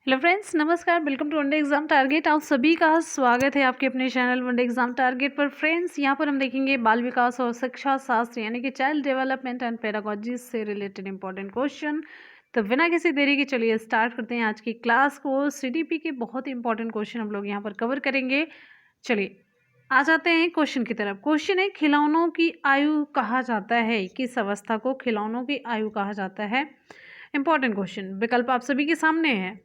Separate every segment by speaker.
Speaker 1: Hello friends, नमस्कार। Welcome to one day exam target. आप सभी का स्वागत है आपके अपने चैनल वनडे एग्जाम टारगेट पर। फ्रेंड्स, यहाँ पर हम देखेंगे बाल विकास और शिक्षा शास्त्र यानी कि चाइल्ड डेवलपमेंट एंड पेडागोजी से रिलेटेड इंपॉर्टेंट क्वेश्चन। तो बिना किसी देरी के चलिए स्टार्ट करते हैं आज की क्लास को। सीडीपी के बहुत ही इंपॉर्टेंट क्वेश्चन हम लोग यहाँ पर कवर करेंगे। चलिए आ जाते हैं क्वेश्चन की तरफ। क्वेश्चन है, खिलौनों की आयु कहा जाता है, किस अवस्था को खिलौनों की आयु कहा जाता है। Important question. विकल्प आप सभी के सामने है।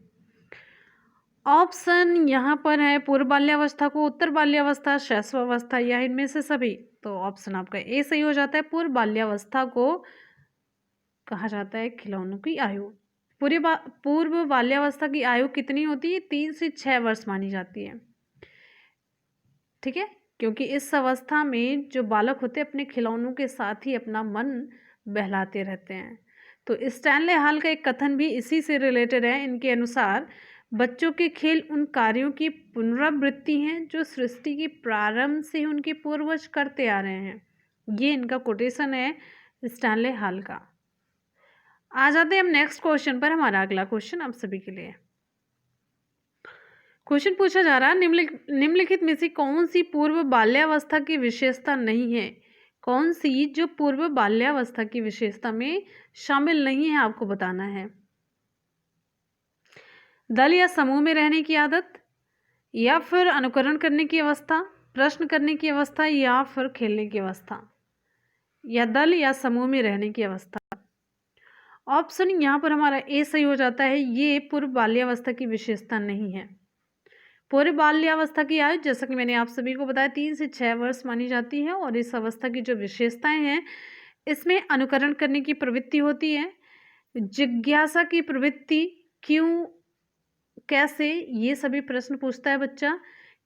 Speaker 1: ऑप्शन यहाँ पर है पूर्व बाल्यावस्था को, उत्तर बाल्यावस्था, शैशवावस्था या इनमें से सभी। तो ऑप्शन आपका ए सही हो जाता है। पूर्व बाल्यावस्था को कहा जाता है खिलौनों की आयु। पूर्व बाल्यावस्था की आयु कितनी होती है? 3 से 6 वर्ष मानी जाती है। ठीक है, क्योंकि इस अवस्था में जो बालक होते हैं अपने खिलौनों के साथ ही अपना मन बहलाते रहते हैं। तो स्टैनले हॉल का एक कथन भी इसी से रिलेटेड है। इनके अनुसार बच्चों के खेल उन कार्यों की पुनरावृत्ति हैं जो सृष्टि के प्रारंभ से ही उनके पूर्वज करते आ रहे हैं। ये इनका कोटेशन है स्टैनले हॉल का। आ जाते हैं हम नेक्स्ट क्वेश्चन पर। हमारा अगला क्वेश्चन आप सभी के लिए क्वेश्चन पूछा जा रहा है, निम्नलिखित में से कौन सी पूर्व बाल्यावस्था की विशेषता नहीं है? कौन सी जो पूर्व बाल्यावस्था की विशेषता में शामिल नहीं है, आपको बताना है। दल या समूह में रहने की आदत, या फिर अनुकरण करने की अवस्था, प्रश्न करने की अवस्था, या फिर खेलने की अवस्था, या दल या समूह में रहने की अवस्था। ऑप्शन यहाँ पर हमारा ए सही हो जाता है। ये पूर्व बाल्यावस्था की विशेषता नहीं है। पूर्व बाल्यावस्था की आयु जैसा कि मैंने आप सभी को बताया 3 से 6 वर्ष मानी जाती है। और इस अवस्था की जो विशेषताएं हैं, इसमें अनुकरण करने की प्रवृत्ति होती है, जिज्ञासा की प्रवृत्ति, क्यों, कैसे, ये सभी प्रश्न पूछता है बच्चा।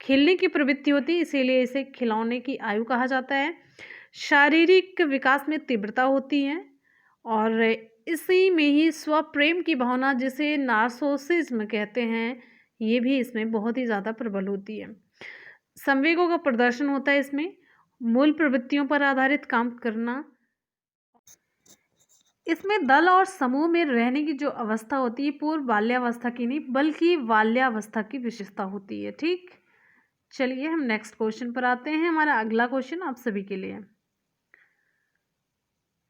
Speaker 1: खेलने की प्रवृत्ति होती है, इसीलिए इसे खिलौने की आयु कहा जाता है। शारीरिक विकास में तीव्रता होती है, और इसी में ही स्वप्रेम की भावना जिसे नार्सिसिज्म कहते हैं, ये भी इसमें बहुत ही ज़्यादा प्रबल होती है। संवेगों का प्रदर्शन होता है इसमें, मूल प्रवृत्तियों पर आधारित काम करना। इसमें दल और समूह में रहने की जो अवस्था होती है पूर्व बाल्यावस्था की नहीं बल्कि बाल्यावस्था की विशेषता होती है। ठीक, चलिए हम नेक्स्ट क्वेश्चन पर आते हैं। हमारा अगला क्वेश्चन आप सभी के लिए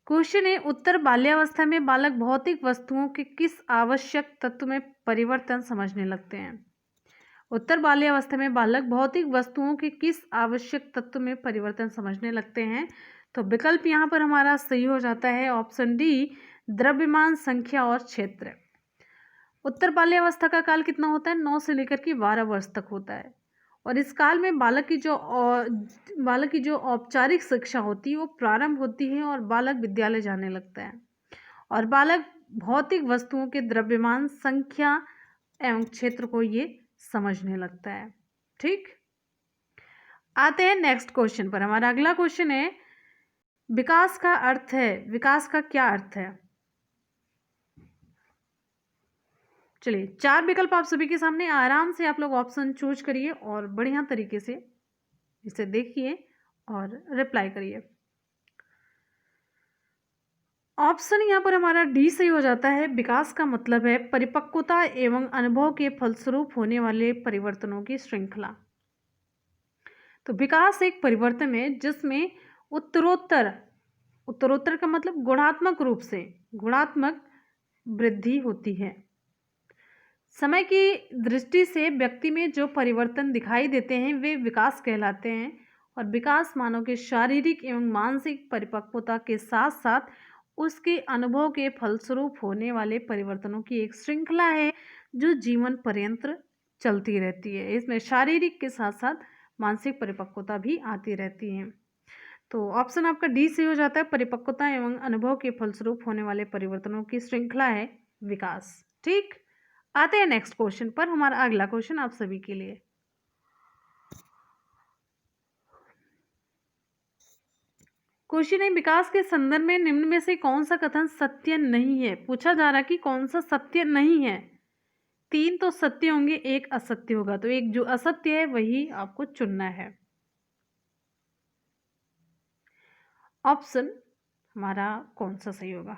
Speaker 1: क्वेश्चन है, उत्तर बाल्यावस्था में बालक भौतिक वस्तुओं के किस आवश्यक तत्व में परिवर्तन समझने लगते हैं? उत्तर बाल्यावस्था में बालक भौतिक वस्तुओं के किस आवश्यक तत्व में परिवर्तन समझने लगते हैं? तो विकल्प यहाँ पर हमारा सही हो जाता है ऑप्शन डी, द्रव्यमान, संख्या और क्षेत्र। उत्तर बाल्यावस्था का काल कितना होता है? 9 से लेकर के 12 वर्ष तक होता है। और इस काल में बालक की जो औपचारिक शिक्षा होती है वो प्रारंभ होती है और बालक विद्यालय जाने लगता है। और बालक भौतिक वस्तुओं के द्रव्यमान, संख्या एवं क्षेत्र को ये समझने लगता है। ठीक, आते हैं नेक्स्ट क्वेश्चन पर। हमारा अगला क्वेश्चन है, विकास का अर्थ है, विकास का क्या अर्थ है? चलिए 4 विकल्प आप सभी के सामने, आराम से आप लोग ऑप्शन चूज करिए और बढ़िया तरीके से इसे देखिए और रिप्लाई करिए। ऑप्शन यहाँ पर हमारा डी सही हो जाता है। विकास का मतलब है परिपक्वता एवं अनुभव के फलस्वरूप होने वाले परिवर्तनों की श्रृंखला। तो विकास एक परिवर्तन है जिसमें उत्तरोत्तर, उत्तरोत्तर का मतलब गुणात्मक रूप से गुणात्मक वृद्धि होती है। समय की दृष्टि से व्यक्ति में जो परिवर्तन दिखाई देते हैं वे विकास कहलाते हैं। और विकास मानव के शारीरिक एवं मानसिक परिपक्वता के साथ साथ उसके अनुभव के फलस्वरूप होने वाले परिवर्तनों की एक श्रृंखला है जो जीवन पर्यंत चलती रहती है। इसमें शारीरिक के साथ साथ मानसिक परिपक्वता भी आती रहती है। तो ऑप्शन आपका डी से हो जाता है, परिपक्वता एवं अनुभव के फलस्वरूप होने वाले परिवर्तनों की श्रृंखला है विकास। ठीक, आते हैं नेक्स्ट क्वेश्चन पर। हमारा अगला क्वेश्चन आप सभी के लिए क्वेश्चन है, विकास के संदर्भ में निम्न में से कौन सा कथन सत्य नहीं है? पूछा जा रहा है कि कौन सा सत्य नहीं है। 3 तो सत्य होंगे, एक असत्य होगा, तो एक जो असत्य है वही आपको चुनना है। ऑप्शन हमारा कौन सा सही होगा?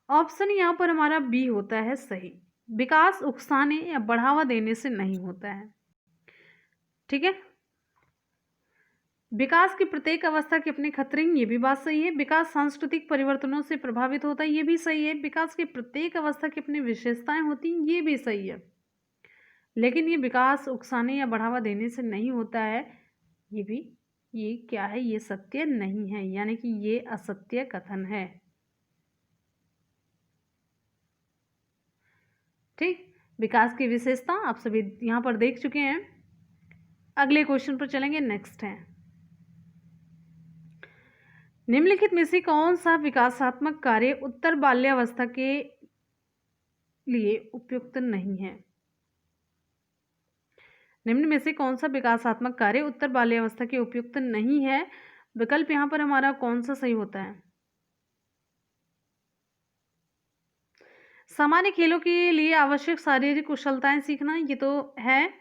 Speaker 1: ऑप्शन यहाँ पर हमारा बी होता है सही। विकास उकसाने या बढ़ावा देने से नहीं होता है। ठीक है, विकास की प्रत्येक अवस्था के अपने खतरे, ये भी बात सही है। विकास सांस्कृतिक परिवर्तनों से प्रभावित होता है, ये भी सही है। विकास की प्रत्येक अवस्था की अपनी विशेषताएं होती हैं, ये भी सही है। लेकिन ये विकास उकसाने या बढ़ावा देने से नहीं होता है, ये क्या है, ये सत्य नहीं है, यानी कि ये असत्य कथन है। ठीक, विकास की विशेषता आप सभी यहाँ पर देख चुके हैं। अगले क्वेश्चन पर चलेंगे। नेक्स्ट है, निम्नलिखित में से कौन सा विकासात्मक कार्य उत्तर बाल्यावस्था के लिए उपयुक्त नहीं है? निम्न में से कौन सा विकासात्मक कार्य उत्तर बाल्यावस्था के उपयुक्त नहीं है? विकल्प यहाँ पर हमारा कौन सा सही होता है? सामान्य खेलों के लिए आवश्यक शारीरिक कुशलताएं सीखना, ये तो है।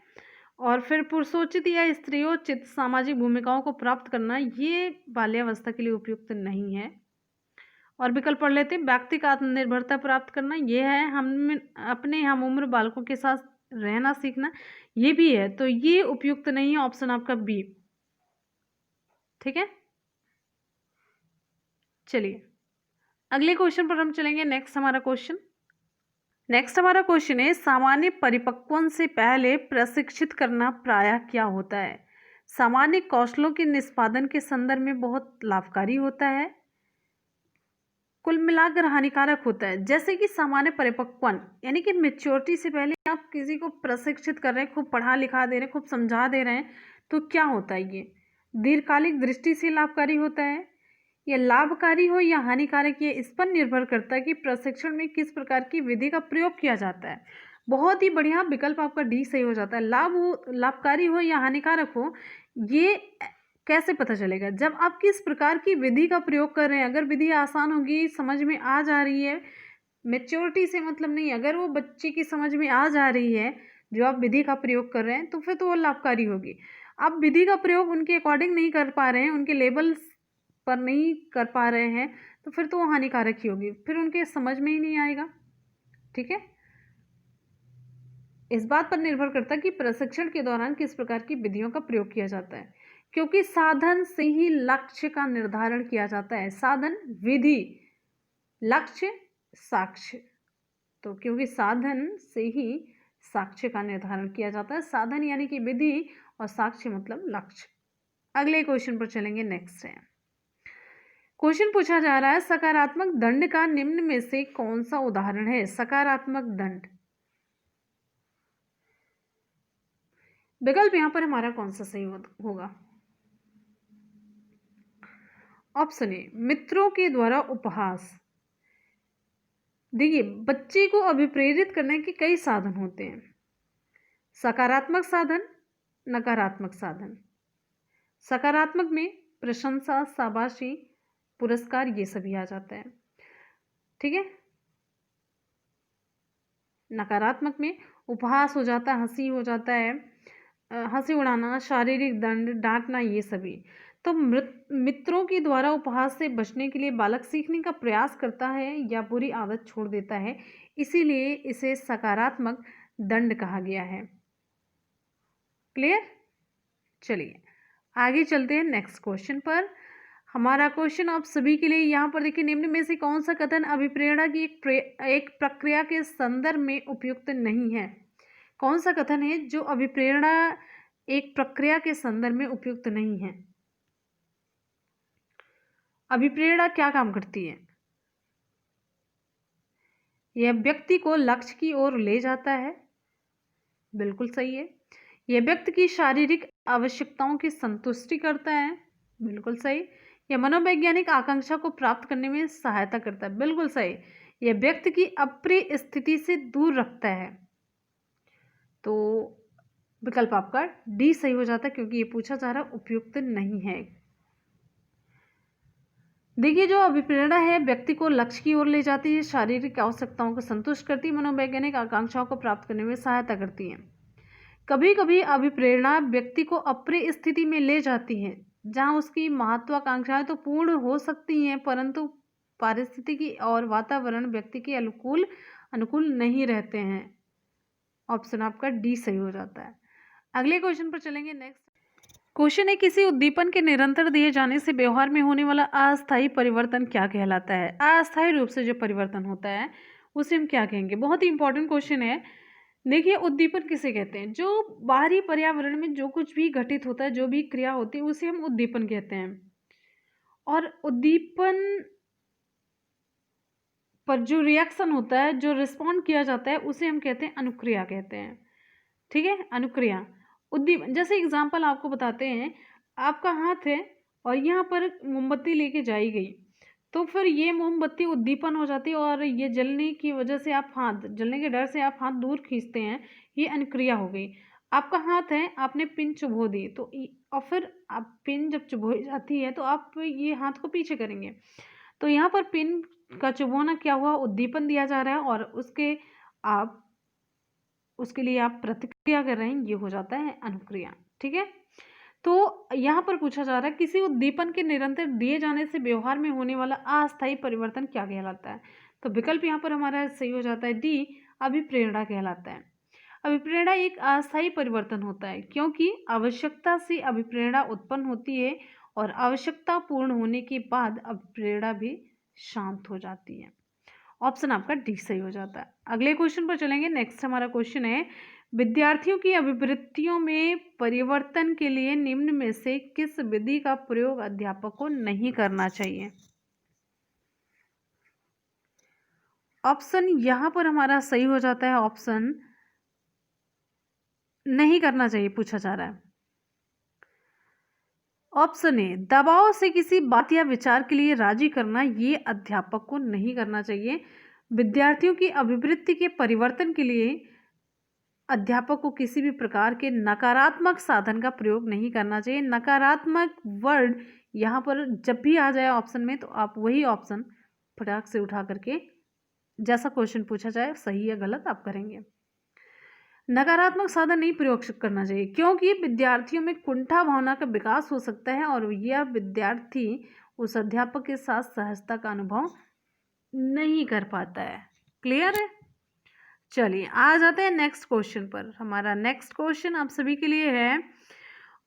Speaker 1: और फिर पुरुषोचित या स्त्रियोचित सामाजिक भूमिकाओं को प्राप्त करना, ये बाल्यावस्था के लिए उपयुक्त नहीं है। और विकल्प पढ़ लेते हैं। व्यक्तिगत आत्मनिर्भरता प्राप्त करना, ये है। हम अपने हम उम्र बालकों के साथ रहना सीखना, ये भी है। तो ये उपयुक्त नहीं है, ऑप्शन आपका बी। ठीक है, चलिए अगले क्वेश्चन पर हम चलेंगे। नेक्स्ट हमारा क्वेश्चन है, सामान्य परिपक्वन से पहले प्रशिक्षित करना प्रायः क्या होता है? सामान्य कौशलों के निष्पादन के संदर्भ में बहुत लाभकारी होता है, कुल मिलाकर हानिकारक होता है। जैसे कि सामान्य परिपक्वन यानी कि मेच्योरिटी से पहले आप किसी को प्रशिक्षित कर रहे हैं, खूब पढ़ा लिखा दे रहे हैं, खूब समझा दे रहे हैं, तो क्या होता है? ये दीर्घकालिक दृष्टि से लाभकारी होता है। यह लाभकारी हो या हानिकारक, ये इस पर निर्भर करता है कि प्रशिक्षण में किस प्रकार की विधि का प्रयोग किया जाता है। बहुत ही बढ़िया, विकल्प आपका डी सही हो जाता है। लाभकारी हो या हानिकारक हो, ये कैसे पता चलेगा? जब आप किस प्रकार की विधि का प्रयोग कर रहे हैं। अगर विधि आसान होगी, समझ में आ जा रही है, मैच्योरिटी से मतलब नहीं, अगर वो बच्चे की समझ में आ जा रही है जो आप विधि का प्रयोग कर रहे हैं, तो फिर तो वो लाभकारी होगी। आप विधि का प्रयोग उनके अकॉर्डिंग नहीं कर पा रहे हैं, उनके लेवल पर नहीं कर पा रहे हैं, तो फिर तो वो हानिकारक ही होगी, फिर उनके समझ में ही नहीं आएगा। ठीक है, इस बात पर निर्भर करता है कि प्रशिक्षण के दौरान किस प्रकार की विधियों का प्रयोग किया जाता है, क्योंकि साधन से ही लक्ष्य का निर्धारण किया जाता है। साधन, विधि, लक्ष्य, साक्ष्य। तो क्योंकि साधन से ही साक्ष्य का निर्धारण किया जाता है। साधन यानी कि विधि और साक्ष्य मतलब लक्ष्य। अगले क्वेश्चन पर चलेंगे। नेक्स्ट है, क्वेश्चन पूछा जा रहा है, सकारात्मक दंड का निम्न में से कौन सा उदाहरण है? सकारात्मक दंड, विकल्प यहां पर हमारा कौन सा सही होगा? ऑप्शन ए, मित्रों के द्वारा उपहास। देखिए, बच्चे को अभिप्रेरित करने के कई साधन होते हैं, सकारात्मक साधन, नकारात्मक साधन। सकारात्मक में प्रशंसा, शाबाशी, पुरस्कार, ये सभी आ जाता है। ठीक है, नकारात्मक में उपहास हो जाता है, हंसी हो जाता है, हंसी उड़ाना, शारीरिक दंड, डांटना, ये सभी। तो मित्रों के द्वारा उपहास से बचने के लिए बालक सीखने का प्रयास करता है या बुरी आदत छोड़ देता है, इसीलिए इसे सकारात्मक दंड कहा गया है। क्लियर? चलिए आगे चलते हैं नेक्स्ट क्वेश्चन पर। हमारा क्वेश्चन आप सभी के लिए यहाँ पर देखिए, निम्न में से कौन सा कथन अभिप्रेरणा की एक प्रक्रिया के संदर्भ में उपयुक्त नहीं है? कौन सा कथन है जो अभिप्रेरणा एक प्रक्रिया के संदर्भ में उपयुक्त नहीं है? अभिप्रेरणा क्या काम करती है? यह व्यक्ति को लक्ष्य की ओर ले जाता है, बिल्कुल सही है। यह व्यक्ति की शारीरिक आवश्यकताओं की संतुष्टि करता है, बिल्कुल सही। यह मनोवैज्ञानिक आकांक्षा को प्राप्त करने में सहायता करता है, बिल्कुल सही। यह व्यक्ति की अप्रिय स्थिति से दूर रखता है, तो विकल्प आपका डी सही हो जाता है, क्योंकि ये पूछा जा रहा उपयुक्त नहीं है। देखिए, जो अभिप्रेरणा है व्यक्ति को लक्ष्य की ओर ले जाती है, शारीरिक आवश्यकताओं को संतुष्ट करती है, मनोवैज्ञानिक आकांक्षाओं को प्राप्त करने में सहायता करती है। कभी कभी अभिप्रेरणा व्यक्ति को अप्रिय स्थिति में ले जाती है, जहां उसकी महत्वाकांक्षाएं तो पूर्ण हो सकती हैं, परंतु पारिस्थितिकी और वातावरण व्यक्ति के अनुकूल नहीं रहते हैं। ऑप्शन आपका डी सही हो जाता है। अगले क्वेश्चन पर चलेंगे। नेक्स्ट क्वेश्चन है, किसी उद्दीपन के निरंतर दिए जाने से व्यवहार में होने वाला अस्थायी परिवर्तन क्या कहलाता है? अस्थायी रूप से जो परिवर्तन होता है उसे हम क्या कहेंगे? बहुत ही इंपॉर्टेंट क्वेश्चन है। देखिए, उद्दीपन किसे कहते हैं? जो बाहरी पर्यावरण में जो कुछ भी घटित होता है, जो भी क्रिया होती है, उसे हम उद्दीपन कहते हैं। और उद्दीपन पर जो रिएक्शन होता है, जो रिस्पॉन्ड किया जाता है, उसे हम कहते हैं अनुक्रिया कहते हैं। ठीक है, अनुक्रिया। उद्दीपन, जैसे एग्जाम्पल आपको बताते हैं, आपका हाथ है और यहाँ पर मोमबत्ती लेके जाई गई, तो फिर ये मोमबत्ती उद्दीपन हो जाती है और ये जलने की वजह से आप जलने के डर से आप हाथ दूर खींचते हैं, ये अनुक्रिया हो गई। आपका हाथ है, आपने पिन चुभो दी, तो और फिर आप पिन जब चुभोई जाती है तो आप ये हाथ को पीछे करेंगे, तो यहाँ पर पिन का चुभोना क्या हुआ? उद्दीपन दिया जा रहा है और उसके लिए आप प्रतिक्रिया कर रहे हैं, ये हो जाता है अनुक्रिया। ठीक है, तो यहाँ पर पूछा जा रहा है, किसी उद्दीपन के निरंतर दिए जाने से व्यवहार में होने वाला अस्थायी परिवर्तन क्या कहलाता है? तो विकल्प यहाँ पर हमारा सही हो जाता है डी, अभिप्रेरणा कहलाता है। अभिप्रेरणा एक अस्थायी परिवर्तन होता है, क्योंकि आवश्यकता से अभिप्रेरणा उत्पन्न होती है और आवश्यकता पूर्ण होने के बाद अभिप्रेरणा भी शांत हो जाती है। ऑप्शन आपका डी सही हो जाता है। अगले क्वेश्चन पर चलेंगे। नेक्स्ट हमारा क्वेश्चन है, विद्यार्थियों की अभिवृत्तियों में परिवर्तन के लिए निम्न में से किस विधि का प्रयोग अध्यापक को नहीं करना चाहिए? ऑप्शन यहां पर हमारा सही हो जाता है, ऑप्शन नहीं करना चाहिए पूछा जा रहा है। ऑप्शन ए, दबाव से किसी बात या विचार के लिए राजी करना, ये अध्यापक को नहीं करना चाहिए। विद्यार्थियों की अभिवृत्ति के परिवर्तन के लिए अध्यापक को किसी भी प्रकार के नकारात्मक साधन का प्रयोग नहीं करना चाहिए। नकारात्मक वर्ड यहाँ पर जब भी आ जाए ऑप्शन में, तो आप वही ऑप्शन फटाक से उठा करके, जैसा क्वेश्चन पूछा जाए सही या गलत आप करेंगे। नकारात्मक साधन नहीं प्रयोग करना चाहिए, क्योंकि विद्यार्थियों में कुंठा भावना का विकास हो सकता है और यह विद्यार्थी उस अध्यापक के साथ सहजता का अनुभव नहीं कर पाता है। क्लियर है? चलिए आ जाते हैं नेक्स्ट क्वेश्चन पर। हमारा नेक्स्ट क्वेश्चन आप सभी के लिए है,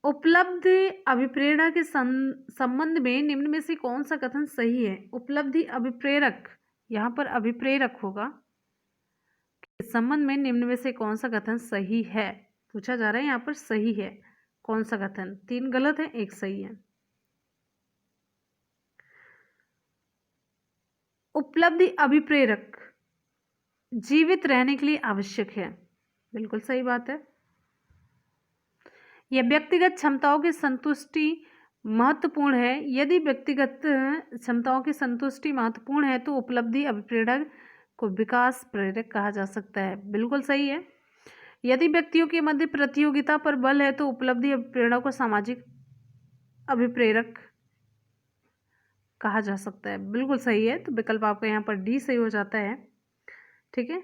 Speaker 1: उपलब्ध अभिप्रेरणा के संबंध में निम्न में से कौन सा कथन सही है? उपलब्धि अभिप्रेरक, यहाँ पर अभिप्रेरक होगा, इस संबंध में निम्न में से कौन सा कथन सही है पूछा जा रहा है। यहाँ पर सही है कौन सा कथन? 3 गलत है, 1 सही है। उपलब्धि अभिप्रेरक जीवित रहने के लिए आवश्यक है, बिल्कुल सही बात है। यह व्यक्तिगत क्षमताओं की संतुष्टि महत्वपूर्ण है। यदि व्यक्तिगत क्षमताओं की संतुष्टि महत्वपूर्ण है तो उपलब्धि अभिप्रेरक को विकास प्रेरक कहा जा सकता है, बिल्कुल सही है। यदि व्यक्तियों के मध्य प्रतियोगिता पर बल है तो उपलब्धि अभिप्रेरणा को सामाजिक अभिप्रेरक कहा जा सकता है, बिल्कुल सही है। तो विकल्प आपका यहाँ पर डी सही हो जाता है। ठीक है,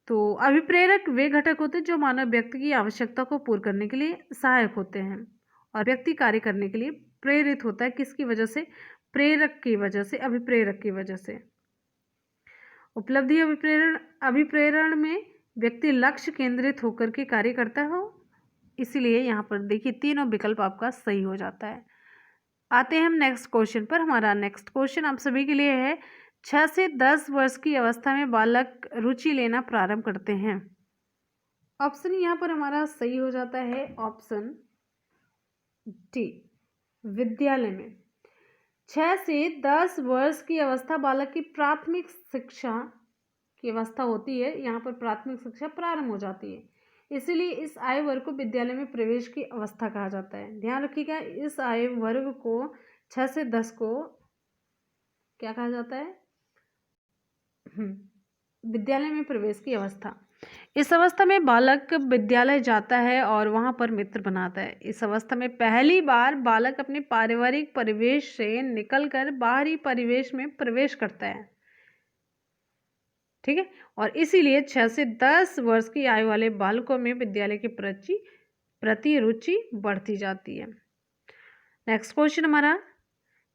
Speaker 1: तो अभिप्रेरक वे घटक होते हैं जो मानव व्यक्ति की आवश्यकता को पूर्ण करने के लिए सहायक होते हैं और व्यक्ति कार्य करने के लिए प्रेरित होता है। किसकी वजह से? प्रेरक की वजह से, अभिप्रेरक की वजह से। उपलब्धि अभिप्रेरण में व्यक्ति लक्ष्य केंद्रित होकर के कार्य करता हो, इसीलिए यहाँ पर देखिए तीनों विकल्प आपका सही हो जाता है। आते हैं हम नेक्स्ट क्वेश्चन पर। हमारा नेक्स्ट क्वेश्चन आप सभी के लिए है, 6 से 10 वर्ष की अवस्था में बालक रुचि लेना प्रारंभ करते हैं। ऑप्शन यहाँ पर हमारा सही हो जाता है, ऑप्शन डी, विद्यालय में। 6 से 10 वर्ष की अवस्था बालक की प्राथमिक शिक्षा की अवस्था होती है, यहाँ पर प्राथमिक शिक्षा प्रारंभ हो जाती है, इसीलिए इस आयु वर्ग को विद्यालय में प्रवेश की अवस्था कहा जाता है। ध्यान रखिएगा, इस आयु वर्ग को 6 से 10 को क्या कहा जाता है? विद्यालय में प्रवेश की अवस्था। इस अवस्था में बालक विद्यालय जाता है और वहां पर मित्र बनाता है। इस अवस्था में पहली बार बालक अपने पारिवारिक परिवेश से निकलकर बाहरी परिवेश में प्रवेश करता है। ठीक है, और इसीलिए 6 से 10 वर्ष की आयु वाले बालकों में विद्यालय के प्रति रुचि बढ़ती जाती है। नेक्स्ट क्वेश्चन हमारा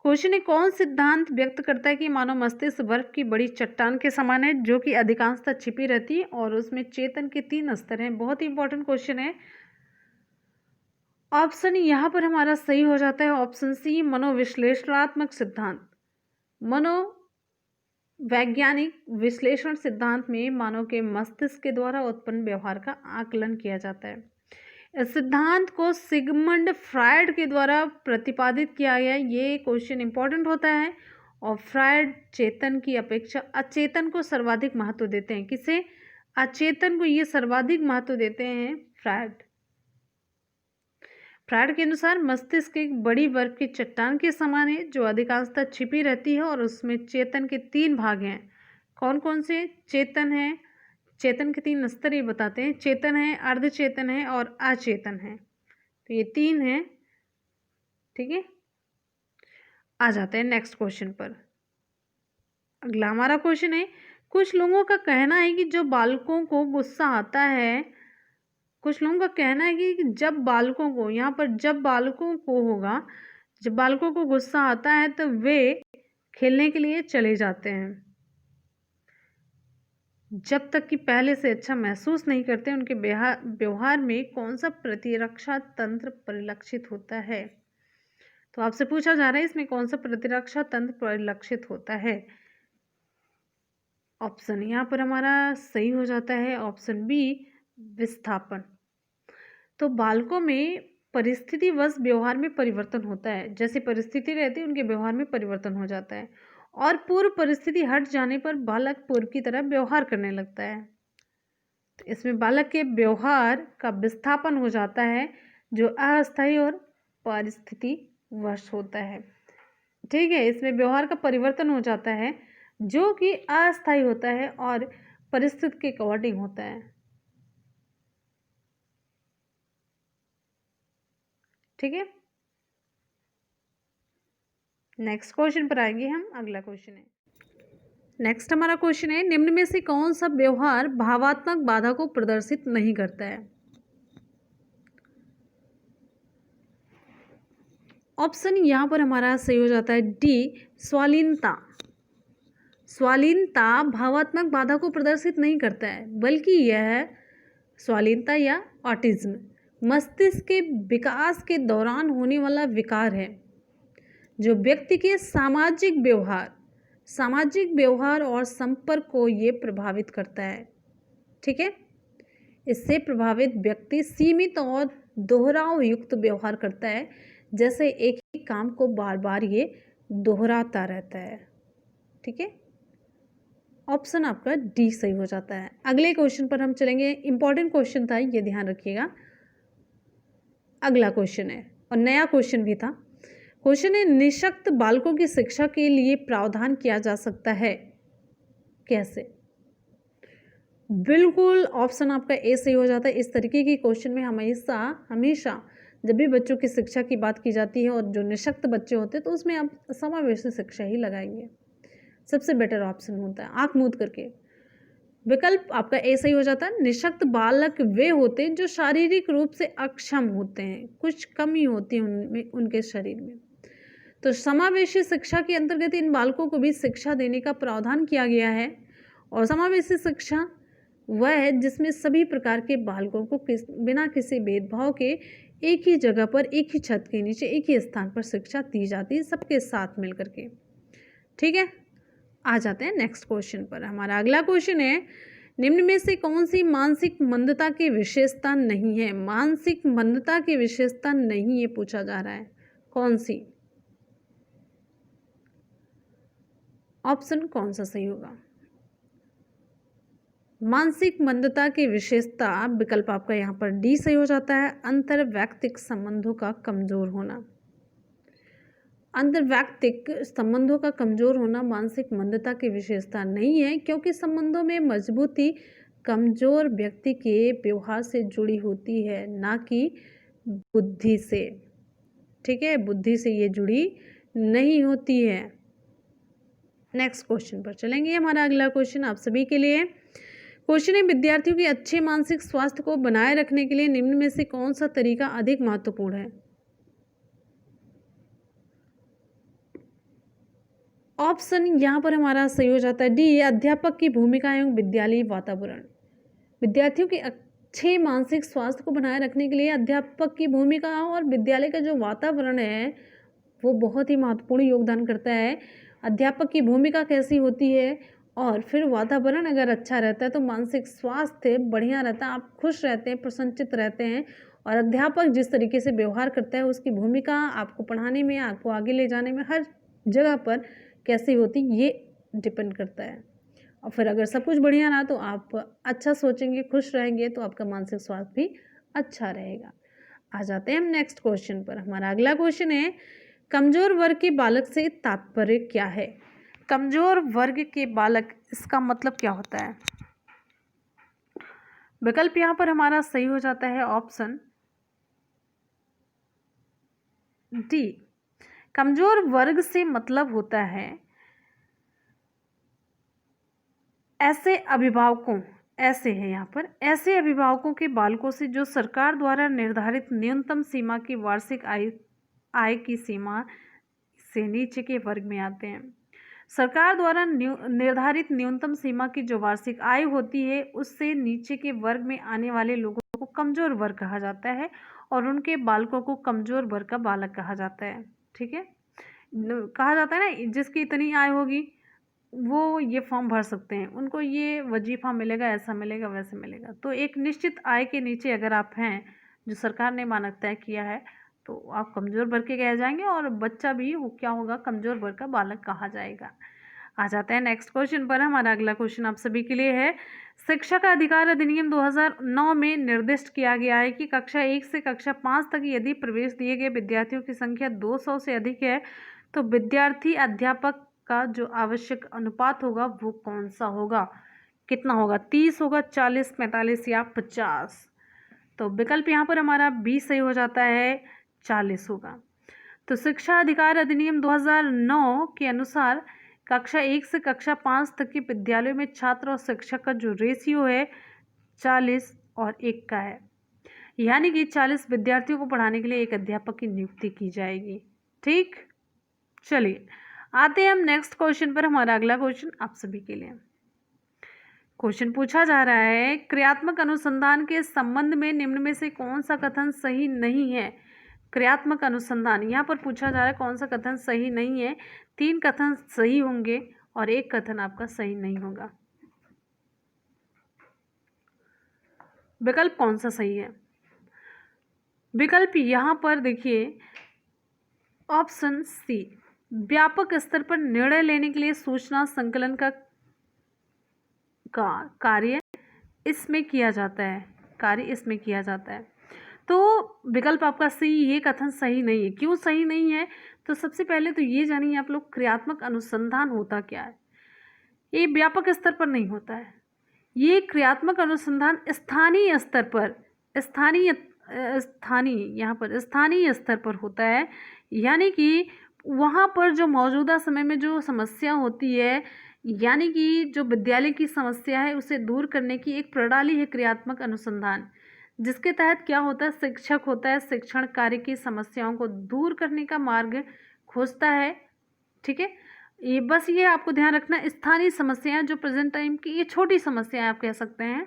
Speaker 1: क्वेश्चन है, कौन सिद्धांत व्यक्त करता है कि मानव मस्तिष्क बर्फ की बड़ी चट्टान के समान है जो कि अधिकांशतः छिपी रहती है और उसमें चेतन के 3 स्तर हैं। बहुत ही इंपॉर्टेंट क्वेश्चन है। ऑप्शन यहाँ पर हमारा सही हो जाता है ऑप्शन सी, मनोविश्लेषणात्मक सिद्धांत। मनोवैज्ञानिक विश्लेषण सिद्धांत में मानव के मस्तिष्क के द्वारा उत्पन्न व्यवहार का आकलन किया जाता है। इस सिद्धांत को सिगमंड फ्रायड के द्वारा प्रतिपादित किया गया। ये क्वेश्चन इंपॉर्टेंट होता है। और फ्रायड चेतन की अपेक्षा अचेतन को सर्वाधिक महत्व देते हैं। किसे? अचेतन को ये सर्वाधिक महत्व देते हैं फ्रायड। फ्रायड के अनुसार मस्तिष्क एक बड़ी बर्फ की चट्टान के समान है जो अधिकांशतः छिपी रहती है और उसमें चेतन के 3 भाग हैं। कौन कौन से चेतन हैं? चेतन के 3 स्तर ये बताते हैं। चेतन है, अर्धचेतन है और अचेतन है। तो ये 3 हैं। ठीक है, आ जाते हैं नेक्स्ट क्वेश्चन पर। अगला हमारा क्वेश्चन है, कुछ लोगों का कहना है कि जो बालकों को गुस्सा आता है, कुछ लोगों का कहना है कि जब बालकों को, यहाँ पर जब बालकों को होगा, जब बालकों को गुस्सा आता है तो वे खेलने के लिए चले जाते हैं जब तक कि पहले से अच्छा महसूस नहीं करते। उनके व्यवहार में कौन सा प्रतिरक्षा तंत्र परिलक्षित होता है? तो आपसे पूछा जा रहा है इसमें कौन सा प्रतिरक्षा तंत्र परिलक्षित होता है। ऑप्शन यहाँ पर हमारा सही हो जाता है ऑप्शन बी, विस्थापन। तो बालकों में परिस्थितिवश व्यवहार में परिवर्तन होता है। जैसी परिस्थिति रहती है उनके व्यवहार में परिवर्तन हो जाता है और पूर्व परिस्थिति हट जाने पर बालक पूर्व की तरह व्यवहार करने लगता है। तो इसमें बालक के व्यवहार का विस्थापन हो जाता है जो अस्थायी और परिस्थितिवश होता है। ठीक है, इसमें व्यवहार का परिवर्तन हो जाता है जो कि अस्थायी होता है और परिस्थिति के अकॉर्डिंग होता है। ठीक है, नेक्स्ट क्वेश्चन पर आएंगे हम। अगला क्वेश्चन है, नेक्स्ट हमारा क्वेश्चन है, निम्न में से कौन सा व्यवहार भावात्मक बाधा को प्रदर्शित नहीं करता है? ऑप्शन यहाँ पर हमारा सही हो जाता है डी, स्वालीनता। स्वालीनता भावात्मक बाधा को प्रदर्शित नहीं करता है बल्कि यह स्वालीनता या ऑटिज्म मस्तिष्क के विकास के दौरान होने वाला विकार है जो व्यक्ति के सामाजिक व्यवहार और संपर्क को ये प्रभावित करता है। ठीक है, इससे प्रभावित व्यक्ति सीमित और दोहराव युक्त व्यवहार करता है, जैसे एक ही काम को बार बार ये दोहराता रहता है। ठीक है, ऑप्शन आपका डी सही हो जाता है। अगले क्वेश्चन पर हम चलेंगे। इंपॉर्टेंट क्वेश्चन था, ये ध्यान रखिएगा। अगला क्वेश्चन है और नया क्वेश्चन भी था। क्वेश्चन है, निःशक्त बालकों की शिक्षा के लिए प्रावधान किया जा सकता है, कैसे? बिल्कुल ऑप्शन आपका ए सही हो जाता है। इस तरीके की क्वेश्चन में हमेशा जब भी बच्चों की शिक्षा की बात की जाती है और जो निःशक्त बच्चे होते हैं तो उसमें आप समावेशी शिक्षा ही लगाएंगे, सबसे बेटर ऑप्शन होता है, आँख मूंद करके। विकल्प आपका ए सही हो जाता है। निःशक्त बालक वे होते हैं जो शारीरिक रूप से अक्षम होते हैं, कुछ कमी होती है उनमें, उनके शरीर में। तो समावेशी शिक्षा के अंतर्गत इन बालकों को भी शिक्षा देने का प्रावधान किया गया है। और समावेशी शिक्षा वह है जिसमें सभी प्रकार के बालकों को बिना किसी भेदभाव के एक ही जगह पर, एक ही छत के नीचे, एक ही स्थान पर शिक्षा दी जाती है, सबके साथ मिल करके। ठीक है, आ जाते हैं नेक्स्ट क्वेश्चन पर। हमारा अगला क्वेश्चन है, निम्न में से कौन सी मानसिक मंदता की विशेषता नहीं है? मानसिक मंदता की विशेषता नहीं, ये पूछा जा रहा है, कौन सी? ऑप्शन कौन सा सही होगा? मानसिक मंदता की विशेषता, विकल्प आपका यहाँ पर डी सही हो जाता है, अंतर्वैयक्तिक संबंधों का कमजोर होना। अंतर्वैयक्तिक संबंधों का कमजोर होना मानसिक मंदता की विशेषता नहीं है, क्योंकि संबंधों में मजबूती कमजोर व्यक्ति के व्यवहार से जुड़ी होती है, ना कि बुद्धि से। ठीक है, बुद्धि से ये जुड़ी नहीं होती है। नेक्स्ट क्वेश्चन पर चलेंगे। हमारा अगला क्वेश्चन आप सभी के लिए क्वेश्चन है, विद्यार्थियों के अच्छे मानसिक स्वास्थ्य को बनाए रखने के लिए निम्न में से कौन सा तरीका अधिक महत्वपूर्ण है? ऑप्शन यहाँ पर हमारा सही हो जाता है डी, अध्यापक की भूमिका एवं विद्यालय वातावरण। विद्यार्थियों के अच्छे मानसिक स्वास्थ्य को बनाए रखने के लिए अध्यापक की भूमिका और विद्यालय का जो वातावरण है वो बहुत ही महत्वपूर्ण योगदान करता है। अध्यापक की भूमिका कैसी होती है और फिर वातावरण अगर अच्छा रहता है तो मानसिक स्वास्थ्य बढ़िया रहता है, आप खुश रहते हैं, प्रसन्नचित रहते हैं। और अध्यापक जिस तरीके से व्यवहार करता है उसकी भूमिका आपको पढ़ाने में, आपको आगे ले जाने में, हर जगह पर कैसी होती ये डिपेंड करता है। और फिर अगर सब कुछ बढ़िया रहा तो आप अच्छा सोचेंगे, खुश रहेंगे, तो आपका मानसिक स्वास्थ्य भी अच्छा रहेगा। आ जाते हैं हम नेक्स्ट क्वेश्चन पर। हमारा अगला क्वेश्चन है, कमजोर वर्ग के बालक से तात्पर्य क्या है? कमजोर वर्ग के बालक, इसका मतलब क्या होता है? विकल्प यहाँ पर हमारा सही हो जाता है ऑप्शन डी। कमजोर वर्ग से मतलब होता है ऐसे अभिभावकों, ऐसे है यहाँ पर, ऐसे अभिभावकों के बालकों से जो सरकार द्वारा निर्धारित न्यूनतम सीमा की वार्षिक आय की सीमा से नीचे के वर्ग में आते हैं। सरकार द्वारा निर्धारित न्यूनतम सीमा की जो वार्षिक आय होती है उससे नीचे के वर्ग में आने वाले लोगों को कमजोर वर्ग कहा जाता है और उनके बालकों को कमजोर वर्ग का बालक कहा जाता है। ठीक है, कहा जाता है ना, जिसकी इतनी आय होगी वो ये फॉर्म भर सकते हैं, उनको ये वजीफा मिलेगा, ऐसा मिलेगा, वैसे मिलेगा। तो एक निश्चित आय के नीचे अगर आप हैं, जो सरकार ने मानक तय किया है, तो आप कमज़ोर वर्ग के कहे जाएंगे और बच्चा भी वो क्या होगा, कमज़ोर वर्ग का बालक कहा जाएगा। आ जाते हैं नेक्स्ट क्वेश्चन पर। हमारा अगला क्वेश्चन आप सभी के लिए है, शिक्षा का अधिकार अधिनियम 2009 में निर्दिष्ट किया गया है कि कक्षा 1 से कक्षा 5 तक यदि प्रवेश दिए गए विद्यार्थियों की संख्या 200 से अधिक है तो विद्यार्थी अध्यापक का जो आवश्यक अनुपात होगा वो कौन सा होगा, कितना होगा? 30 होगा, 40, 45 या 50? तो विकल्प यहाँ पर हमारा बी सही हो जाता है, 40 होगा। तो शिक्षा अधिकार अधिनियम 2009 के अनुसार कक्षा 1 से कक्षा 5 तक के विद्यालयों में छात्र और शिक्षक का जो रेशियो है 40 और 1 का है, यानी कि 40 विद्यार्थियों को पढ़ाने के लिए एक अध्यापक की नियुक्ति की जाएगी। ठीक, चलिए आते हैं हम नेक्स्ट क्वेश्चन पर। हमारा अगला क्वेश्चन आप सभी के लिए क्वेश्चन पूछा जा रहा है, क्रियात्मक अनुसंधान के संबंध में निम्न में से कौन सा कथन सही नहीं है? क्रियात्मक अनुसंधान यहाँ पर पूछा जा रहा है, कौन सा कथन सही नहीं है? 3 कथन सही होंगे और 1 कथन आपका सही नहीं होगा। विकल्प कौन सा सही है? विकल्प यहाँ पर देखिए ऑप्शन सी, व्यापक स्तर पर निर्णय लेने के लिए सूचना संकलन का कार्य इसमें किया जाता है, कार्य इसमें किया जाता है। तो विकल्प आपका सी, ये कथन सही नहीं है। क्यों सही नहीं है? तो सबसे पहले तो ये जानिए आप लोग, क्रियात्मक अनुसंधान होता क्या है? ये व्यापक स्तर पर नहीं होता है, ये क्रियात्मक अनुसंधान स्थानीय स्तर पर, स्थानीय स्तर पर होता है। यानी कि वहाँ पर जो मौजूदा समय में जो समस्या होती है, यानी कि जो विद्यालय की समस्या है उसे दूर करने की एक प्रणाली है क्रियात्मक अनुसंधान, जिसके तहत क्या होता है, शिक्षक होता है, शिक्षण कार्य की समस्याओं को दूर करने का मार्ग खोजता है। ठीक है, ये बस ये आपको ध्यान रखना, स्थानीय समस्याएं जो प्रेजेंट टाइम की, ये छोटी समस्याएं आप कह सकते हैं।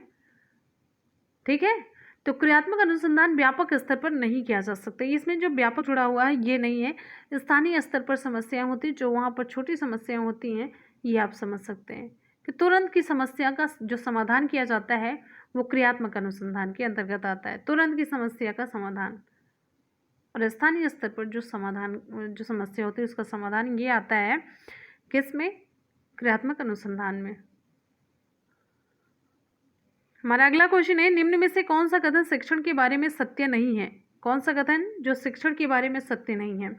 Speaker 1: ठीक है, तो क्रियात्मक अनुसंधान व्यापक स्तर पर नहीं किया जा सकता, इसमें जो व्यापक जुड़ा हुआ है ये नहीं है। स्थानीय स्तर पर समस्याएं होती हैं, जो वहाँ पर छोटी समस्याएं होती हैं, ये आप समझ सकते हैं कि तुरंत की समस्या का जो समाधान किया जाता है वो क्रियात्मक अनुसंधान के अंतर्गत आता है, तुरंत की समस्या का समाधान। और स्थानीय स्तर पर जो समस्या होती है उसका समाधान ये आता है किस में? क्रियात्मक अनुसंधान में। हमारा अगला क्वेश्चन है, निम्न में से कौन सा कथन शिक्षण के बारे में सत्य नहीं है? कौन सा कथन जो शिक्षण के बारे में सत्य नहीं है?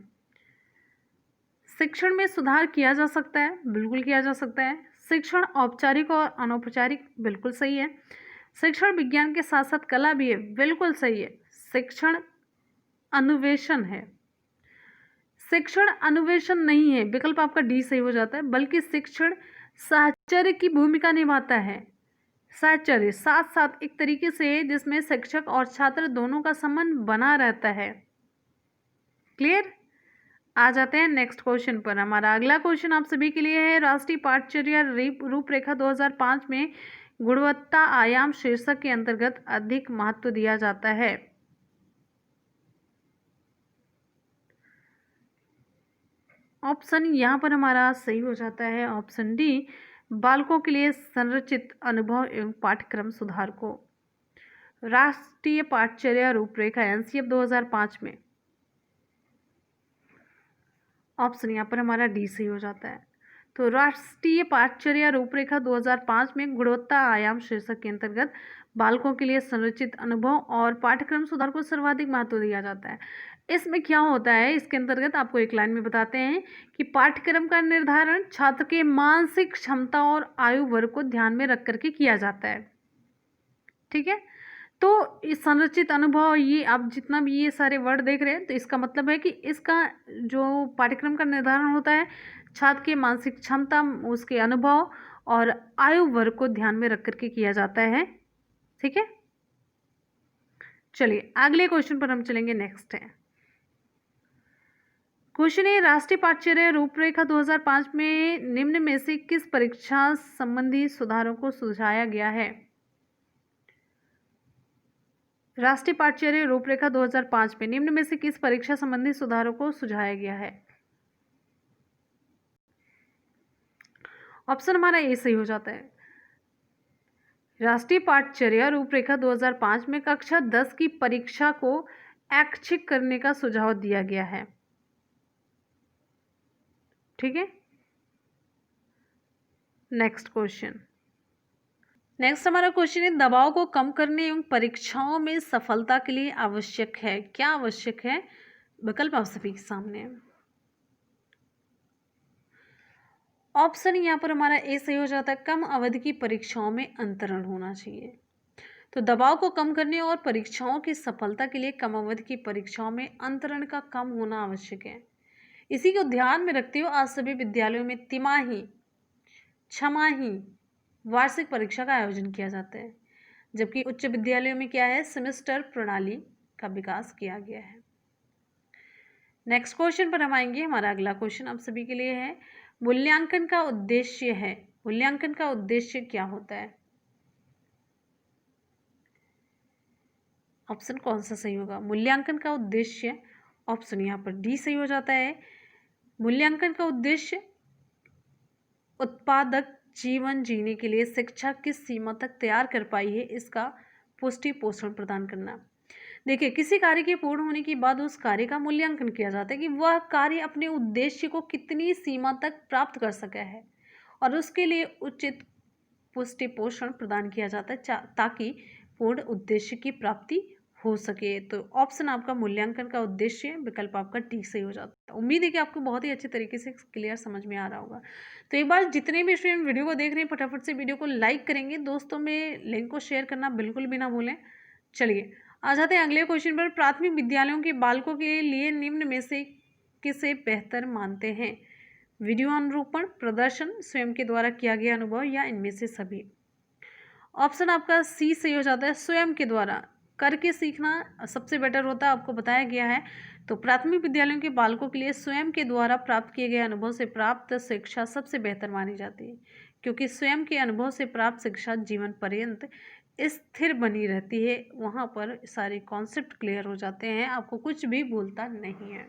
Speaker 1: शिक्षण में सुधार किया जा सकता है, बिल्कुल किया जा सकता है। शिक्षण औपचारिक और अनौपचारिक, बिल्कुल सही है। शिक्षण विज्ञान के साथ साथ कला भी है, बिल्कुल सही है। शिक्षण अन्वेषण है, शिक्षण अन्वेषण नहीं है, विकल्प आपका डी सही हो जाता है। बल्कि शिक्षण साहचर्य की भूमिका निभाता है, साहचर्य साथ साथ एक तरीके से जिसमें शिक्षक और छात्र दोनों का संबंध बना रहता है। क्लियर? आ जाते हैं नेक्स्ट क्वेश्चन पर। हमारा अगला क्वेश्चन आप सभी के लिए है, राष्ट्रीय पाठचर्या रूपरेखा 2005 में गुणवत्ता आयाम शीर्षक के अंतर्गत अधिक महत्व दिया जाता है। ऑप्शन यहाँ पर हमारा सही हो जाता है ऑप्शन डी, बालकों के लिए संरचित अनुभव एवं पाठ्यक्रम सुधार को। राष्ट्रीय पाठचर्या रूपरेखा एनसीएफ 2005 में ऑप्शन यहाँ पर हमारा डी सही हो जाता है। तो राष्ट्रीय पाठचर्या रूपरेखा 2005 में गुणवत्ता आयाम शीर्षक के अंतर्गत बालकों के लिए संरचित अनुभव और पाठ्यक्रम सुधार को सर्वाधिक महत्व दिया जाता है। इसमें क्या होता है, इसके अंतर्गत आपको एक लाइन में बताते हैं कि पाठ्यक्रम का निर्धारण छात्र के मानसिक क्षमता और आयु वर्ग को ध्यान में रख करके किया जाता है। ठीक है, तो इस संरचित अनुभव, ये आप जितना भी ये सारे वर्ड देख रहे हैं, तो इसका मतलब है कि इसका जो पाठ्यक्रम का निर्धारण होता है छात्र के मानसिक क्षमता, उसके अनुभव और आयु वर्ग को ध्यान में रख करके किया जाता है। ठीक है, चलिए अगले क्वेश्चन पर हम चलेंगे। नेक्स्ट है क्वेश्चन है, राष्ट्रीय पाठचर्या रूपरेखा 2005 में निम्न में से किस परीक्षा संबंधी सुधारों को सुझाया गया है। राष्ट्रीय पाठचर्या रूपरेखा 2005 में निम्न में से किस परीक्षा संबंधी सुधारों को सुझाया गया है। ऑप्शन हमारा ए सही हो जाता है। राष्ट्रीय पाठचर्या रूपरेखा 2005 में कक्षा 10 की परीक्षा को ऐच्छिक करने का सुझाव दिया गया है। ठीक है, नेक्स्ट क्वेश्चन। नेक्स्ट हमारा क्वेश्चन है, दबाव को कम करने एवं परीक्षाओं में सफलता के लिए आवश्यक है। क्या आवश्यक है, विकल्प आप सभी के सामने है। ऑप्शन यहाँ पर हमारा ए सही हो जाता है, कम अवधि की परीक्षाओं में अंतरण होना चाहिए। तो दबाव को कम करने और परीक्षाओं की सफलता के लिए कम अवधि की परीक्षाओं में अंतरण का कम होना आवश्यक है। इसी को ध्यान में रखते हुए आज सभी विद्यालयों में तिमाही, छमाही, वार्षिक परीक्षा का आयोजन किया जाता है, जबकि उच्च विद्यालयों में क्या है, सेमेस्टर प्रणाली का विकास किया गया है। नेक्स्ट क्वेश्चन पर हम आएंगे। हमारा अगला क्वेश्चन आप सभी के लिए है, मूल्यांकन का उद्देश्य है। मूल्यांकन का उद्देश्य क्या होता है। ऑप्शन कौन सा सही होगा, मूल्यांकन का उद्देश्य। ऑप्शन यहाँ पर डी सही हो जाता है। मूल्यांकन का उद्देश्य उत्पादक जीवन जीने के लिए शिक्षा किस सीमा तक तैयार कर पाई है, इसका पुष्टि पोषण प्रदान करना। देखिए, किसी कार्य के पूर्ण होने के बाद उस कार्य का मूल्यांकन किया जाता है कि वह कार्य अपने उद्देश्य को कितनी सीमा तक प्राप्त कर सका है, और उसके लिए उचित पुष्टि पोषण प्रदान किया जाता है ताकि पूर्ण उद्देश्य की प्राप्ति हो सके। तो ऑप्शन आपका मूल्यांकन का उद्देश्य, विकल्प आपका डी सही हो जाता है। उम्मीद है कि आपको बहुत ही अच्छे तरीके से क्लियर समझ में आ रहा होगा। तो एक बार जितने भी स्टूडेंट वीडियो को देख रहे हैं, फटाफट से वीडियो को लाइक करेंगे, दोस्तों में लिंक को शेयर करना बिल्कुल भी ना भूलें। चलिए आ जाते हैं अगले क्वेश्चन पर। प्राथमिक विद्यालयों के बालकों के लिए निम्न में से किसे बेहतर मानते हैं। वीडियो अनुरूपण, प्रदर्शन, स्वयं के द्वारा किया गया अनुभव, या इनमें से सभी। ऑप्शन आपका सी सही हो जाता है, स्वयं के द्वारा करके सीखना सबसे बेटर होता है, आपको बताया गया है। तो प्राथमिक विद्यालयों के बालकों के लिए स्वयं के द्वारा प्राप्त किए गए अनुभव से प्राप्त शिक्षा सबसे बेहतर मानी जाती है, क्योंकि स्वयं के अनुभव से प्राप्त शिक्षा जीवन पर्यंत स्थिर बनी रहती है। वहाँ पर सारे कॉन्सेप्ट क्लियर हो जाते हैं, आपको कुछ भी भूलता नहीं है।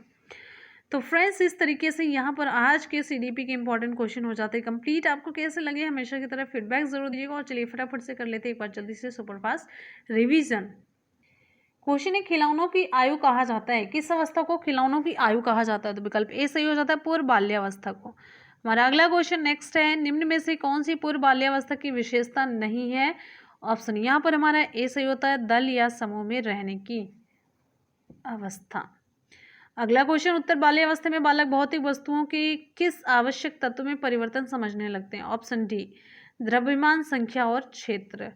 Speaker 1: तो फ्रेंड्स, इस तरीके से यहाँ पर आज के सीडीपी के इंपॉर्टेंट क्वेश्चन हो जाते हैं कंप्लीट। आपको कैसे लगे हमेशा की तरह फीडबैक जरूर दीजिएगा। और चलिए फटाफट से कर लेते हैं एक बार जल्दी से सुपरफास्ट रिवीजन। क्वेश्चन है, खिलौनों की आयु कहा जाता है, किस अवस्था को खिलौनों की आयु कहा जाता है। तो विकल्प ए सही हो जाता है, पूर्व बाल्यावस्था को। हमारा अगला क्वेश्चन नेक्स्ट है, निम्न में से कौन सी पूर्व बाल्यावस्था की विशेषता नहीं है। ऑप्शन यहाँ पर हमारा ए सही होता है, दल या समूह में रहने की अवस्था। अगला क्वेश्चन, उत्तर बाल्यावस्था में बालक भौतिक वस्तुओं के किस आवश्यक तत्व में परिवर्तन समझने लगते हैं। ऑप्शन डी, द्रव्यमान, संख्या और क्षेत्र।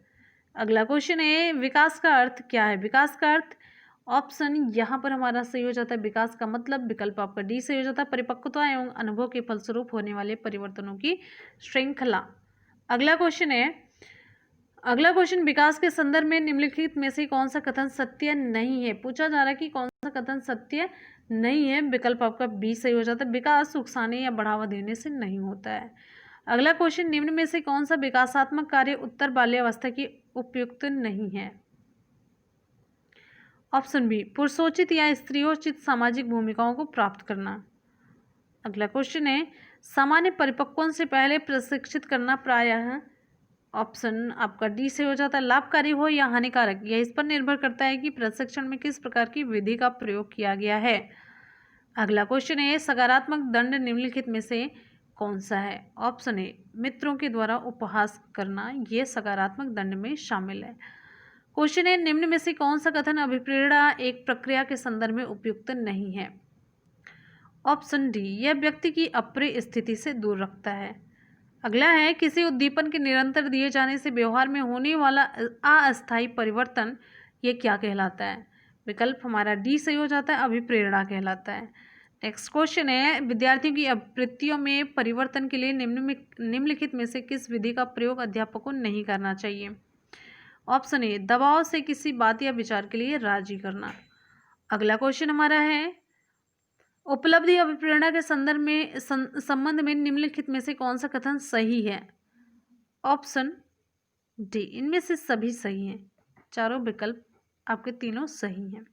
Speaker 1: अगला क्वेश्चन है, विकास का अर्थ क्या है। विकास का अर्थ, ऑप्शन यहाँ पर हमारा सही हो जाता है, विकास का मतलब, विकल्प आपका डी सही हो जाता है, परिपक्वता एवं अनुभव के फलस्वरूप होने वाले परिवर्तनों की श्रृंखला। अगला क्वेश्चन है, अगला क्वेश्चन, विकास के संदर्भ में निम्नलिखित में से कौन सा कथन सत्य नहीं है। पूछा जा रहा है कि कौन सा कथन सत्य नहीं है। विकल्प आपका बी सही हो जाता है। विकास उकसाने या बढ़ावा देने से नहीं होता है। अगला क्वेश्चन, निम्न में से कौन सा विकासात्मक कार्य उत्तर बाल्यावस्था की उपयुक्त नहीं है। ऑप्शन बी, पुरुषोचित या स्त्रियोचित सामाजिक भूमिकाओं को प्राप्त करना। अगला क्वेश्चन है, सामान्य परिपक्वों से पहले प्रशिक्षित करना प्रायः, ऑप्शन आपका डी से हो जाता है, लाभकारी हो या हानिकारक, यह इस पर निर्भर करता है कि प्रशिक्षण में किस प्रकार की विधि का प्रयोग किया गया है। अगला क्वेश्चन है, सकारात्मक दंड निम्नलिखित में से कौन सा है। ऑप्शन ए, मित्रों के द्वारा उपहास करना, यह सकारात्मक दंड में शामिल है। क्वेश्चन है, निम्न में से कौन सा कथन अभिप्रेरणा एक प्रक्रिया के संदर्भ में उपयुक्त नहीं है। ऑप्शन डी, यह व्यक्ति की अप्रिय स्थिति से दूर रखता है। अगला है, किसी उद्दीपन के निरंतर दिए जाने से व्यवहार में होने वाला अस्थायी परिवर्तन, ये क्या कहलाता है। विकल्प हमारा डी सही हो जाता है, अभिप्रेरणा कहलाता है। नेक्स्ट क्वेश्चन है, विद्यार्थियों की प्रवृत्तियों में परिवर्तन के लिए निम्नलिखित में से किस विधि का प्रयोग अध्यापक को नहीं करना चाहिए। ऑप्शन ए, दबाव से किसी बात या विचार के लिए राजी करना। अगला क्वेश्चन हमारा है, उपलब्धि अभिप्रेरणा के संदर्भ में संबंध में निम्नलिखित में से कौन सा कथन सही है। ऑप्शन डी, इनमें से सभी सही हैं। चारों विकल्प आपके तीनों सही हैं।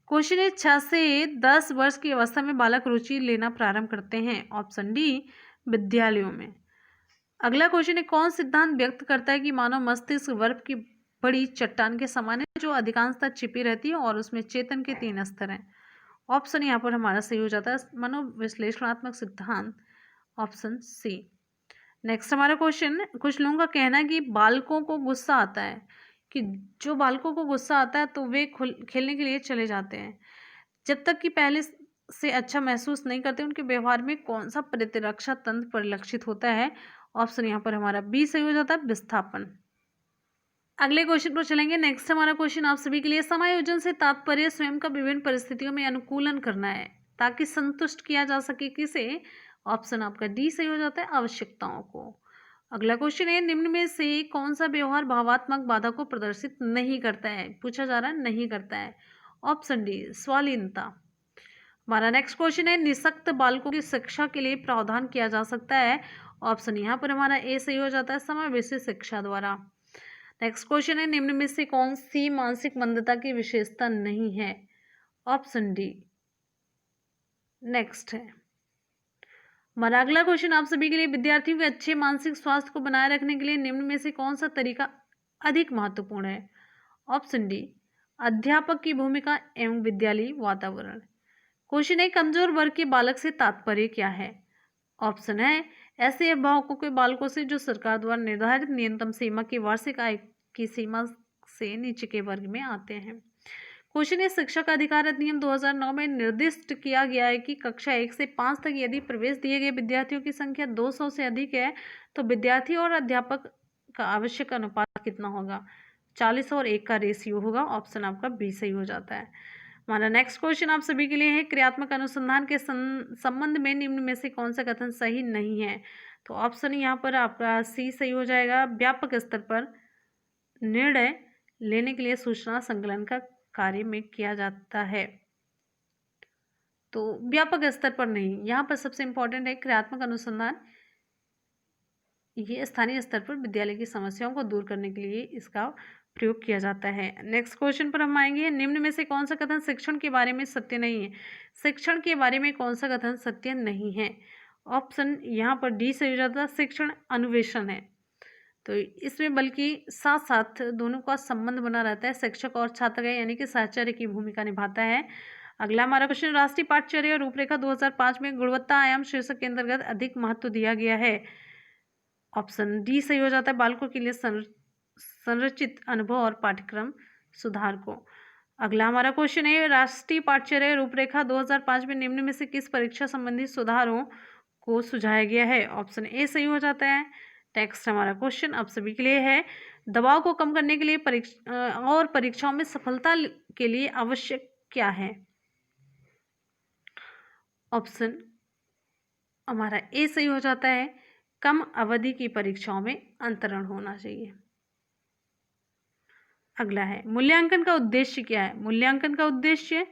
Speaker 1: क्वेश्चन है, 6 से 10 वर्ष की अवस्था में बालक रुचि लेना प्रारंभ करते हैं। ऑप्शन डी, विद्यालयों में। अगला क्वेश्चन है, कौन सिद्धांत व्यक्त करता है कि मानव मस्तिष्क बर्फ की बड़ी चट्टान के समान है जो अधिकांशतः छिपी रहती है और उसमें चेतन के 3 स्तर हैं। ऑप्शन यहाँ पर हमारा सही हो जाता है, मनोविश्लेषणात्मक सिद्धांत, ऑप्शन सी। नेक्स्ट हमारा क्वेश्चन, कुछ लोगों का कहना है कि बालकों को गुस्सा आता है, कि जो बालकों को गुस्सा आता है तो वे खेलने के लिए चले जाते हैं जब तक कि पहले से अच्छा महसूस नहीं करते। उनके व्यवहार में कौन सा प्रतिरक्षा तंत्र परिलक्षित होता है। ऑप्शन यहाँ पर हमारा बी सही हो जाता है, विस्थापन। अगले क्वेश्चन पर चलेंगे। नेक्स्ट हमारा क्वेश्चन आप सभी के लिए, समायोजन से तात्पर्य स्वयं का विभिन्न परिस्थितियों में अनुकूलन करना है ताकि संतुष्ट किया जा सके किसे। ऑप्शन आपका डी सही हो जाता है, आवश्यकताओं को। अगला क्वेश्चन है, निम्न में से कौन सा व्यवहार भावात्मक बाधा को प्रदर्शित नहीं करता है। पूछा जा रहा है नहीं करता है। ऑप्शन डी, स्वालीनता। हमारा नेक्स्ट क्वेश्चन है, निःशक्त बालकों की शिक्षा के लिए प्रावधान किया जा सकता है। ऑप्शन यहाँ पर हमारा ए सही हो जाता है, समावेशी शिक्षा द्वारा। नेक्स्ट क्वेश्चन है, निम्न में से कौन सी मानसिक मंदता की विशेषता नहीं है। ऑप्शन डी, नेक्स्ट है। हमारा अगला क्वेश्चन आप सभी के लिए, विद्यार्थियों के अच्छे मानसिक स्वास्थ्य को बनाए रखने के लिए निम्न में से कौन सा तरीका अधिक महत्वपूर्ण है। ऑप्शन डी, अध्यापक की भूमिका एवं विद्यालयी वातावरण। क्वेश्चन है, कमजोर वर्ग के बालक से तात्पर्य क्या है। ऑप्शन है, ऐसे अभिभावकों के बालकों से जो सरकार द्वारा निर्धारित न्यूनतम सीमा की वार्षिक आय की सीमा से नीचे के वर्ग में आते हैं। क्वेश्चन है, शिक्षा का अधिकार अधिनियम 2009 में निर्दिष्ट किया गया है कि कक्षा 1 से 5 तक यदि प्रवेश दिए गए विद्यार्थियों की संख्या 200 से अधिक है तो विद्यार्थी और अध्यापक का आवश्यक अनुपात कितना होगा। 40 और 1 का रेशियो होगा। ऑप्शन आपका बी सही हो जाता है। हमारा नेक्स्ट क्वेश्चन आप सभी के लिए है, क्रियात्मक अनुसंधान के संबंध में निम्न में से कौन सा कथन सही नहीं है। तो ऑप्शन यहाँ पर आपका सी सही हो जाएगा, व्यापक स्तर पर निर्णय लेने के लिए सूचना संकलन का कार्य में किया जाता है। तो व्यापक स्तर पर नहीं, यहाँ पर सबसे इंपॉर्टेंट है क्रियात्मक अनुसंधान, ये स्थानीय स्तर पर विद्यालय की समस्याओं को दूर करने के लिए इसका प्रयोग किया जाता है। नेक्स्ट क्वेश्चन पर हम आएंगे, निम्न में से कौन सा कथन शिक्षण के बारे में सत्य नहीं है। शिक्षण के बारे में कौन सा कथन सत्य नहीं है। ऑप्शन यहाँ पर डी सही हो जाता है, शिक्षण अन्वेषण है। तो इसमें बल्कि साथ साथ दोनों का संबंध बना रहता है, शिक्षक और छात्र यानी कि साहचर्य की भूमिका निभाता है। अगला हमारा क्वेश्चन, राष्ट्रीय पाठ्यचर्या और रूपरेखा 2005 में गुणवत्ता आयाम शीर्षक के अंतर्गत अधिक महत्व दिया गया है। ऑप्शन डी सही हो जाता है, बालकों के लिए संरचित अनुभव और पाठ्यक्रम सुधार को। अगला हमारा क्वेश्चन है, राष्ट्रीय पाठ्यचर्या रूपरेखा 2005 में निम्न में से किस परीक्षा संबंधी सुधारों को सुझाया गया है। ऑप्शन ए सही हो जाता है। नेक्स्ट हमारा क्वेश्चन आप सभी के लिए है, दबाव को कम करने के लिए परीक्षाओं में सफलता के लिए आवश्यक क्या है। ऑप्शन हमारा ए सही हो जाता है, कम अवधि की परीक्षाओं में अंतरण होना चाहिए। अगला है मूल्यांकन का उद्देश्य क्या है। मूल्यांकन का उद्देश्य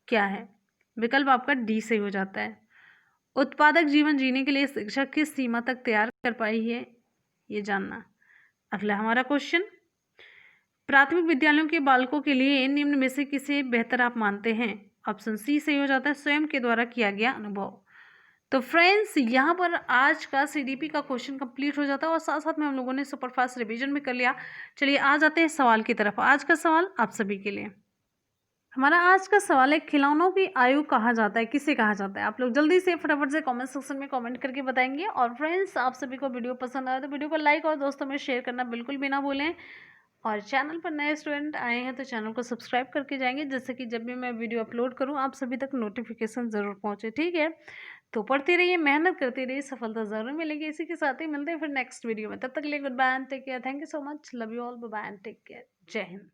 Speaker 1: क्या है? विकल्प आपका डी सही हो जाता है। उत्पादक जीवन जीने के लिए शिक्षक किस सीमा तक तैयार कर पाई है, ये जानना। अगला हमारा क्वेश्चन, प्राथमिक विद्यालयों के बालकों के लिए निम्न में से किसे बेहतर आप मानते हैं? ऑप्शन सी सही हो जाता है, स्वयं के द्वारा किया गया अनुभव। तो फ्रेंड्स यहाँ पर आज का सीडीपी का क्वेश्चन कंप्लीट हो जाता है और साथ साथ में हम लोगों ने सुपरफास्ट रिवीजन भी कर लिया। चलिए आ जाते हैं सवाल की तरफ। आज का सवाल आप सभी के लिए, हमारा आज का सवाल है खिलौनों की आयु कहा जाता है, किसे कहा जाता है? आप लोग जल्दी से फटाफट से कमेंट सेक्शन में कमेंट करके बताएंगे। और फ्रेंड्स आप सभी को वीडियो पसंद आया तो वीडियो को लाइक और दोस्तों में शेयर करना बिल्कुल भी ना भूलें। और चैनल पर नए स्टूडेंट आए हैं तो चैनल को सब्सक्राइब करके जाएंगे, जिससे कि जब भी मैं वीडियो अपलोड करूं आप सभी तक नोटिफिकेशन ज़रूर पहुंचे। ठीक है, तो पढ़ते रहिए, मेहनत करते रहिए, सफलता ज़रूर मिलेगी। इसी के साथ ही मिलते हैं फिर नेक्स्ट वीडियो में। तब तक के लिए good bye and take care. Thank you so much, love you all, bye bye and take care. जय हिंद।